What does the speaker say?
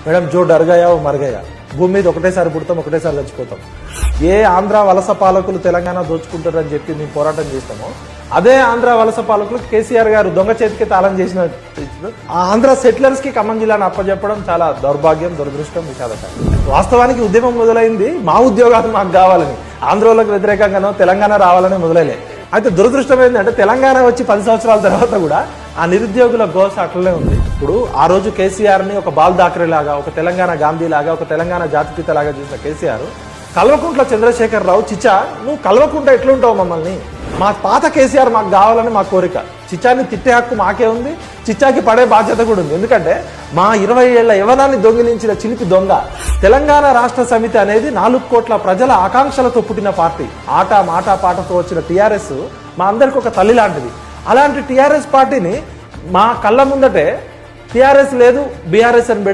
Madam జో డర్ గయా ఓ మర్ గయా. భూమి మీద ఒకటేసారి పుడతాం, ఒకటేసారి చచ్చిపోతాం. ఏ ఆంధ్ర వలస పాలకులు తెలంగాణ దోచుకుంటారని చెప్పి మేము పోరాటం చేస్తామో అదే ఆంధ్ర వలస పాలకులు కేసీఆర్ గారు దొంగ చేతికి తాళం చేసిన ఆ ఆంధ్ర సెటిలర్స్ కి ఖమ్మం జిల్లాను అప్పచెప్పడం చాలా దౌర్భాగ్యం, దురదృష్టం, విషాదకరం. వాస్తవానికి ఉద్యమం మొదలైంది మా ఉద్యోగాలు మాకు కావాలని, ఆంధ్రోలకు వ్యతిరేకంగానో తెలంగాణ రావాలని మొదలైలే. అయితే దురదృష్టం ఏంటంటే తెలంగాణ వచ్చి 10 సంవత్సరాల తర్వాత కూడా ఆ నిరుద్యోగుల గోస అట్లనే ఉంది. ఇప్పుడు ఆ రోజు కేసీఆర్ ని ఒక బాల్ దాకరే లాగా, ఒక తెలంగాణ గాంధీ లాగా, ఒక తెలంగాణ జాతిపిత లాగా చూసిన కేసీఆర్ కల్వకుంట్ల చంద్రశేఖర్ రావు చిచ్చా నువ్వు కల్వకుంట ఎట్లుంటావు మమ్మల్ని, మా పాత కేసీఆర్ మాకు కావాలని మా కోరిక. చిచ్చాని తిట్టే హక్కు మాకే ఉంది, చిచ్చాకి పడే బాధ్యత కూడా ఉంది. ఎందుకంటే మా 20 ఏళ్ల యవ్వనాన్ని దొంగిలించిన చిలిపి దొంగ. తెలంగాణ రాష్ట్ర సమితి అనేది 4 కోట్ల ప్రజల ఆకాంక్షలతో పుట్టిన పార్టీ. ఆట మాట పాటతో వచ్చిన టీఆర్ఎస్ మా అందరికి ఒక తల్లి లాంటిది. అలాంటి టీఆర్ఎస్ పార్టీని మా కళ్ళ ముందటే టీఆర్ఎస్ లేదు బీఆర్ఎస్ అని పెడితే